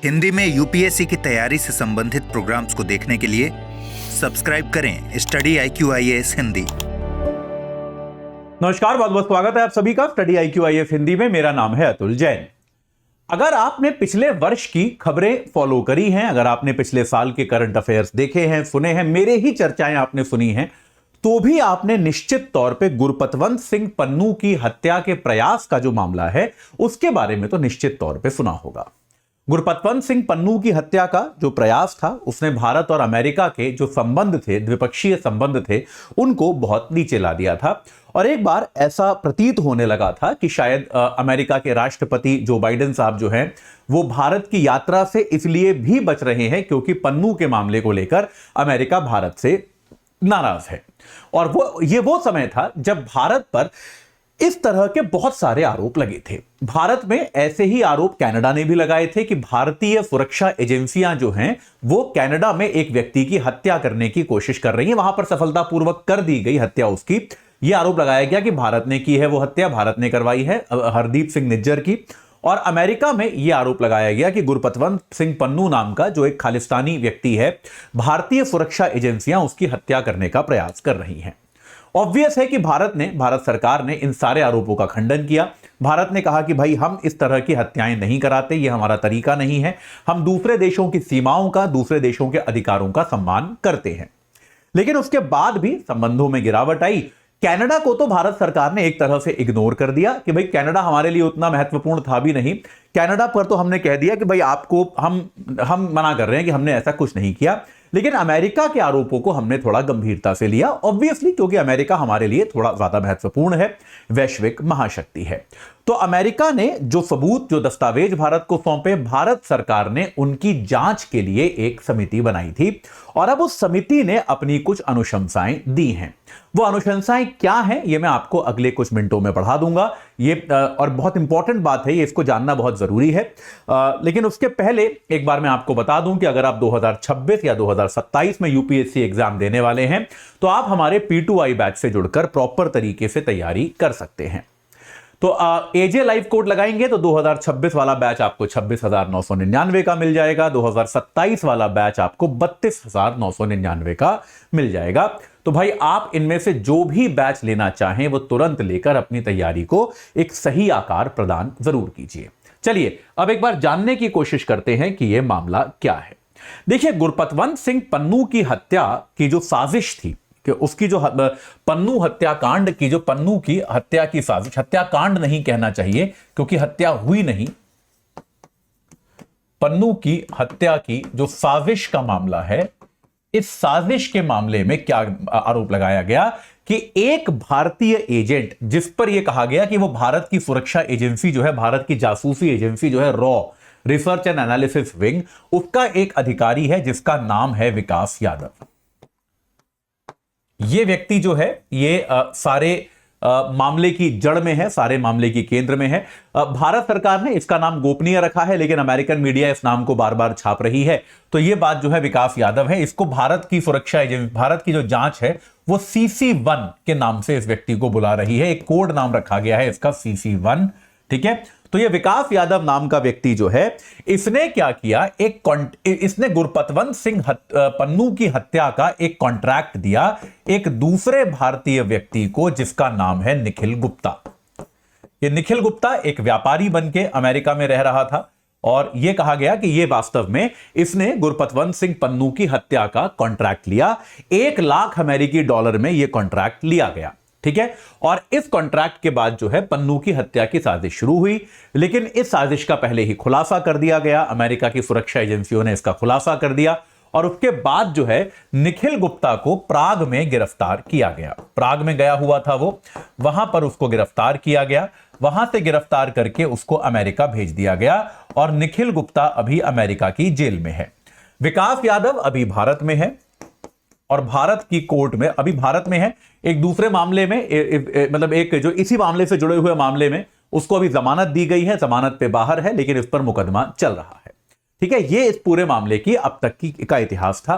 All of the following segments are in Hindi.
हिंदी में यूपीएससी की तैयारी से संबंधित प्रोग्राम्स को देखने के लिए सब्सक्राइब करें स्टडी IQIAS हिंदी। नमस्कार, बहुत बहुत स्वागत है आप सभी का स्टडी IQIAS हिंदी में। मेरा नाम है अतुल जैन। अगर आपने पिछले वर्ष की खबरें फॉलो करी हैं, अगर आपने पिछले साल के करंट अफेयर्स देखे हैं, सुने हैं, मेरे ही चर्चाएं आपने सुनी हैं, तो भी आपने निश्चित तौर पे गुरपतवंत सिंह पन्नू की हत्या के प्रयास का जो मामला है उसके बारे में तो निश्चित तौर पे सुना होगा। गुरपतवंत सिंह पन्नू की हत्या का जो प्रयास था उसने भारत और अमेरिका के जो संबंध थे, द्विपक्षीय संबंध थे, उनको बहुत नीचे ला दिया था। और एक बार ऐसा प्रतीत होने लगा था कि शायद अमेरिका के राष्ट्रपति जो बाइडेन साहब जो हैं वो भारत की यात्रा से इसलिए भी बच रहे हैं क्योंकि पन्नू के मामले को लेकर अमेरिका भारत से नाराज है। और वो समय था जब भारत पर इस तरह के बहुत सारे आरोप लगे थे। भारत में ऐसे ही आरोप कनाडा ने भी लगाए थे कि भारतीय सुरक्षा एजेंसियां जो हैं वो कनाडा में एक व्यक्ति की हत्या करने की कोशिश कर रही हैं, वहां पर सफलतापूर्वक कर दी गई हत्या उसकी। यह आरोप लगाया गया कि भारत ने की है वो हत्या, भारत ने करवाई है हरदीप सिंह निज्जर की। और अमेरिका में यह आरोप लगाया गया कि गुरपतवंत सिंह पन्नू नाम का जो एक खालिस्तानी व्यक्ति है, भारतीय सुरक्षा एजेंसियां उसकी हत्या करने का प्रयास कर रही हैं। ऑब्वियस है कि भारत सरकार ने इन सारे आरोपों का खंडन किया। भारत ने कहा कि भाई हम इस तरह की हत्याएं नहीं कराते, ये हमारा तरीका नहीं है, हम दूसरे देशों की सीमाओं का, दूसरे देशों के अधिकारों का सम्मान करते हैं। लेकिन उसके बाद भी संबंधों में गिरावट आई। कनाडा को तो भारत सरकार ने एक तरह से इग्नोर कर दिया कि भाई कनाडा हमारे लिए उतना महत्वपूर्ण था भी नहीं। कनाडा पर तो हमने कह दिया कि भाई आपको हम मना कर रहे हैं कि हमने ऐसा कुछ नहीं किया। लेकिन अमेरिका के आरोपों को हमने थोड़ा गंभीरता से लिया, ऑब्वियसली क्योंकि अमेरिका हमारे लिए थोड़ा ज्यादा महत्वपूर्ण है, वैश्विक महाशक्ति है। तो अमेरिका ने जो सबूत, जो दस्तावेज भारत को सौंपे, भारत सरकार ने उनकी जांच के लिए एक समिति बनाई थी और अब उस समिति ने अपनी कुछ अनुशंसाएं दी हैं। वो अनुशंसाएं क्या हैं ये मैं आपको अगले कुछ मिनटों में पढ़ा दूंगा। ये और बहुत इंपॉर्टेंट बात है, ये इसको जानना बहुत जरूरी है। लेकिन उसके पहले एक बार मैं आपको बता दूं कि अगर आप 2026 या 2027 में यूपीएससी एग्जाम देने वाले हैं तो आप हमारे P2I बैच से जुड़कर प्रॉपर तरीके से तैयारी कर सकते हैं। तो एजे लाइव कोड लगाएंगे तो 2026 वाला बैच आपको 26,999 का मिल जाएगा, 2027 वाला बैच आपको 32,999 का मिल जाएगा। तो भाई आप इनमें से जो भी बैच लेना चाहें वो तुरंत लेकर अपनी तैयारी को एक सही आकार प्रदान जरूर कीजिए। चलिए अब एक बार जानने की कोशिश करते हैं कि यह मामला क्या है। देखिए, गुरपतवंत सिंह पन्नू की हत्या की जो साजिश थी, कि उसकी जो पन्नू हत्याकांड की, जो पन्नू की हत्या की साजिश, हत्याकांड नहीं कहना चाहिए क्योंकि हत्या हुई नहीं, पन्नू की हत्या की जो साजिश का मामला है, इस साजिश के मामले में क्या आरोप लगाया गया कि एक भारतीय एजेंट, जिस पर यह कहा गया कि वो भारत की सुरक्षा एजेंसी जो है, भारत की जासूसी एजेंसी जो है raw, research and analysis wing, उसका एक अधिकारी है जिसका नाम है विकास यादव। ये व्यक्ति जो है ये सारे मामले की जड़ में है, सारे मामले की केंद्र में है। भारत सरकार ने इसका नाम गोपनीय रखा है लेकिन अमेरिकन मीडिया इस नाम को बार बार छाप रही है। तो ये बात जो है विकास यादव है, इसको भारत की सुरक्षा एजेंसी, भारत की जो जांच है वो CC1 के नाम से इस व्यक्ति को बुला रही है। एक कोड नाम रखा गया है इसका CC1, ठीक है। तो ये विकास यादव नाम का व्यक्ति जो है, इसने क्या किया, इसने गुरपतवंत सिंह पन्नू की हत्या का एक कॉन्ट्रैक्ट दिया एक दूसरे भारतीय व्यक्ति को जिसका नाम है निखिल गुप्ता। ये निखिल गुप्ता एक व्यापारी बनके अमेरिका में रह रहा था और यह कहा गया कि यह वास्तव में इसने गुरपतवंत सिंह पन्नू की हत्या का कॉन्ट्रैक्ट लिया। 1 लाख अमेरिकी डॉलर में यह कॉन्ट्रैक्ट लिया गया, ठीक है। और इस कॉन्ट्रैक्ट के बाद जो है पन्नू की हत्या की साजिश शुरू हुई, लेकिन इस साजिश का पहले ही खुलासा कर दिया गया। अमेरिका की सुरक्षा एजेंसियों ने इसका खुलासा कर दिया और उसके बाद जो है निखिल गुप्ता को प्राग में गिरफ्तार किया गया। प्राग में गया हुआ था वो, वहां पर उसको गिरफ्तार किया गया, वहां से गिरफ्तार करके उसको अमेरिका भेज दिया गया और निखिल गुप्ता अभी अमेरिका की जेल में है। विकास यादव अभी भारत में है और भारत की कोर्ट में, अभी भारत में है। एक दूसरे मामले में मतलब एक जो इसी मामले से जुड़े हुए मामले में उसको अभी जमानत दी गई है, जमानत पे बाहर है लेकिन इस पर मुकदमा चल रहा है, ठीक है। ये इस पूरे मामले की अब तक की का इतिहास था।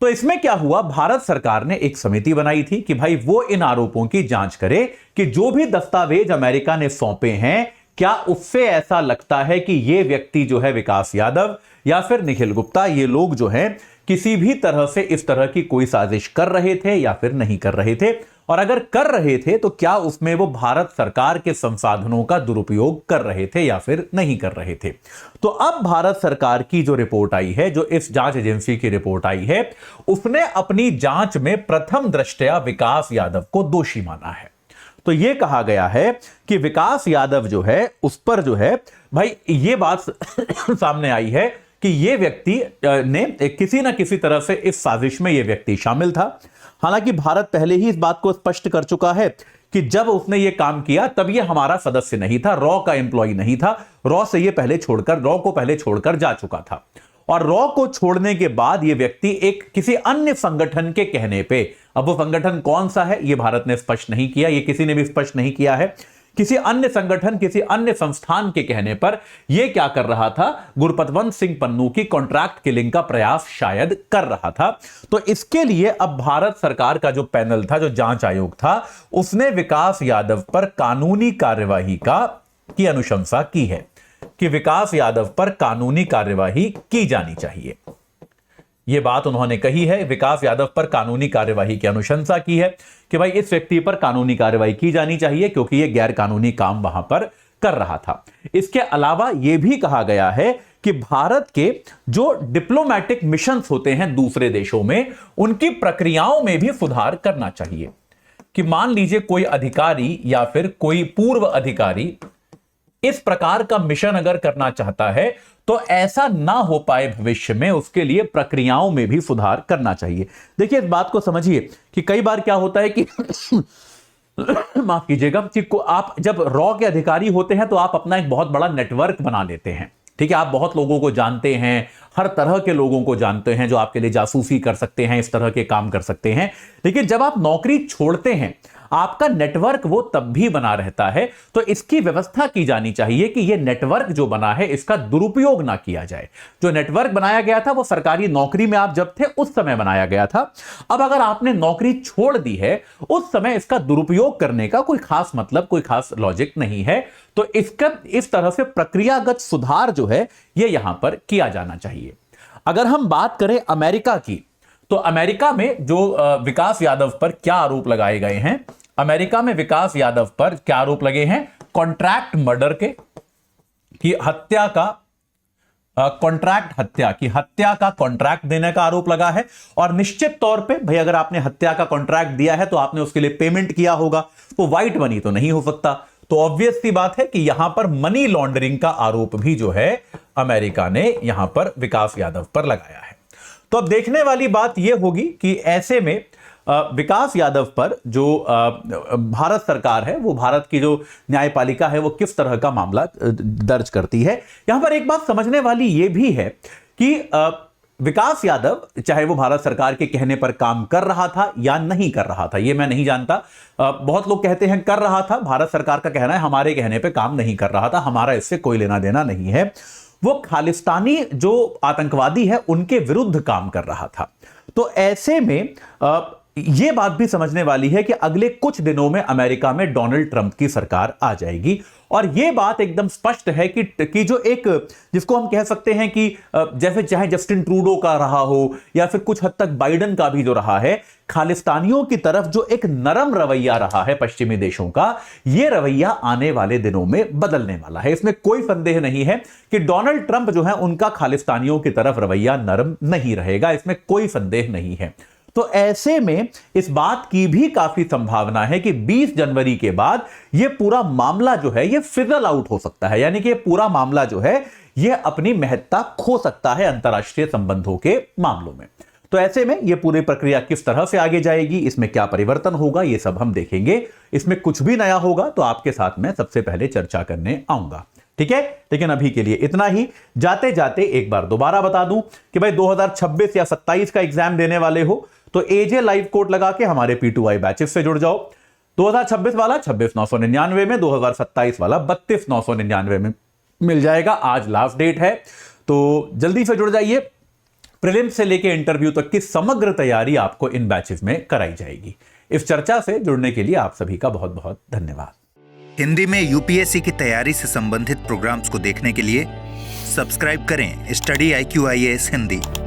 तो इसमें क्या हुआ, भारत सरकार ने एक समिति बनाई थी कि भाई वो इन आरोपों की जांच करे कि जो भी दस्तावेज अमेरिका ने सौंपे हैं क्या उससे ऐसा लगता है कि ये व्यक्ति जो है विकास यादव या फिर निखिल गुप्ता, ये लोग जो हैं किसी भी तरह से इस तरह की कोई साजिश कर रहे थे या फिर नहीं कर रहे थे? और अगर कर रहे थे तो क्या उसमें वो भारत सरकार के संसाधनों का दुरुपयोग कर रहे थे या फिर नहीं कर रहे थे? तो अब भारत सरकार की जो रिपोर्ट आई है, जो इस जांच एजेंसी की रिपोर्ट आई है, उसने अपनी जांच में प्रथम दृष्टया विकास यादव को दोषी माना है। तो यह कहा गया है कि विकास यादव जो है उस पर जो है भाई ये बात सामने आई है कि यह व्यक्ति ने किसी ना किसी तरह से इस साजिश में यह व्यक्ति शामिल था। हालांकि भारत पहले ही इस बात को स्पष्ट कर चुका है कि जब उसने यह काम किया तब यह हमारा सदस्य नहीं था, रॉ का एम्प्लॉय नहीं था, रॉ से यह रॉ को पहले छोड़कर जा चुका था। और रॉ को छोड़ने के बाद यह व्यक्ति एक किसी अन्य संगठन के कहने पे, अब वो संगठन कौन सा है यह भारत ने स्पष्ट नहीं किया, यह किसी ने भी स्पष्ट नहीं किया है, किसी अन्य संगठन, किसी अन्य संस्थान के कहने पर यह क्या कर रहा था, गुरपतवंत सिंह पन्नू की कॉन्ट्रैक्ट किलिंग का प्रयास शायद कर रहा था। तो इसके लिए अब भारत सरकार का जो पैनल था, जो जांच आयोग था, उसने विकास यादव पर कानूनी कार्यवाही की अनुशंसा की है कि विकास यादव पर कानूनी कार्यवाही की जानी चाहिए। यह बात उन्होंने कही है, विकास यादव पर कानूनी कार्यवाही की अनुशंसा की है कि भाई इस व्यक्ति पर कानूनी कार्यवाही की जानी चाहिए क्योंकि यह गैर कानूनी काम वहां पर कर रहा था। इसके अलावा यह भी कहा गया है कि भारत के जो डिप्लोमैटिक मिशंस होते हैं दूसरे देशों में, उनकी प्रक्रियाओं में भी सुधार करना चाहिए। कि मान लीजिए कोई अधिकारी या फिर कोई पूर्व अधिकारी इस प्रकार का मिशन अगर करना चाहता है तो ऐसा ना हो पाए भविष्य में, उसके लिए प्रक्रियाओं में भी सुधार करना चाहिए। देखिए इस बात को समझिए कि कई बार क्या होता है कि माफ कीजिएगा, कि आप जब रॉ के अधिकारी होते हैं तो आप अपना एक बहुत बड़ा नेटवर्क बना लेते हैं। ठीक है, आप बहुत लोगों को जानते हैं, हर तरह के लोगों को जानते हैं जो आपके लिए जासूसी कर सकते हैं, इस तरह के काम कर सकते हैं। लेकिन जब आप नौकरी छोड़ते हैं, आपका नेटवर्क वो तब भी बना रहता है। तो इसकी व्यवस्था की जानी चाहिए कि यह नेटवर्क जो बना है इसका दुरुपयोग ना किया जाए। जो नेटवर्क बनाया गया था वो सरकारी नौकरी में आप जब थे उस समय बनाया गया था। अब अगर आपने नौकरी छोड़ दी है, उस समय इसका दुरुपयोग करने का कोई खास मतलब, कोई खास लॉजिक नहीं है। तो इसका इस तरह से प्रक्रियागत सुधार जो है यह यहां पर किया जाना चाहिए। अगर हम बात करें अमेरिका की, तो अमेरिका में जो विकास यादव पर क्या आरोप लगाए गए हैं, अमेरिका में विकास यादव पर क्या आरोप लगे हैं, कॉन्ट्रैक्ट मर्डर के, कि हत्या का कॉन्ट्रैक्ट, हत्या का कॉन्ट्रैक्ट देने का आरोप लगा है। और निश्चित तौर पे भाई अगर आपने हत्या का कॉन्ट्रैक्ट दिया है तो आपने उसके लिए पेमेंट किया होगा, तो व्हाइट मनी तो नहीं हो सकता। तो ऑब्वियस सी बात है कि यहां पर मनी लॉन्ड्रिंग का आरोप भी जो है अमेरिका ने यहां पर विकास यादव पर लगाया है। तो अब देखने वाली बात यह होगी कि ऐसे में विकास यादव पर जो भारत सरकार है, वो भारत की जो न्यायपालिका है, वो किस तरह का मामला दर्ज करती है। यहां पर एक बात समझने वाली यह भी है कि विकास यादव चाहे वो भारत सरकार के कहने पर काम कर रहा था या नहीं कर रहा था, ये मैं नहीं जानता। बहुत लोग कहते हैं कर रहा था, भारत सरकार का कहना है हमारे कहने पर काम नहीं कर रहा था, हमारा इससे कोई लेना देना नहीं है। वो खालिस्तानी जो आतंकवादी है उनके विरुद्ध काम कर रहा था। तो ऐसे में यह बात भी समझने वाली है कि अगले कुछ दिनों में अमेरिका में डोनाल्ड ट्रंप की सरकार आ जाएगी। और यह बात एकदम स्पष्ट है कि जो एक, जिसको हम कह सकते हैं कि जैसे चाहे जस्टिन ट्रूडो का रहा हो या फिर कुछ हद तक बाइडेन का भी जो रहा है, खालिस्तानियों की तरफ जो एक नरम रवैया रहा है पश्चिमी देशों का, यह रवैया आने वाले दिनों में बदलने वाला है। इसमें कोई संदेह नहीं है कि डोनाल्ड ट्रंप जो है उनका खालिस्तानियों की तरफ रवैया नरम नहीं रहेगा, इसमें कोई संदेह नहीं है। तो ऐसे में इस बात की भी काफी संभावना है कि 20 जनवरी के बाद यह पूरा मामला जो है यह फिजल आउट हो सकता है, यानी कि पूरा मामला जो है यह अपनी महत्ता खो सकता है अंतर्राष्ट्रीय संबंधों के मामलों में। तो ऐसे में यह पूरी प्रक्रिया किस तरह से आगे जाएगी, इसमें क्या परिवर्तन होगा, यह सब हम देखेंगे। इसमें कुछ भी नया होगा तो आपके साथ मैं सबसे पहले चर्चा करने आऊंगा, ठीक है। लेकिन अभी के लिए इतना ही। जाते जाते एक बार दोबारा बता दूं कि भाई 2026 या 27 का एग्जाम देने वाले हो तो एजे लाइव कोड लगा के हमारे P2I बैचेस से जुड़ जाओ। 2026 वाला 26,999 में, 2027 वाला 32,999 में मिल जाएगा। आज लास्ट डेट है तो जल्दी से जुड़ जाइए। प्रीलिम्स से लेके इंटरव्यू तक की समग्र तैयारी आपको इन बैचेस में कराई जाएगी। इस चर्चा से जुड़ने के लिए आप सभी का बहुत बहुत धन्यवाद। हिंदी में यूपीएससी की तैयारी से संबंधित प्रोग्राम्स को देखने के लिए सब्सक्राइब करें स्टडी IQ IAS हिंदी।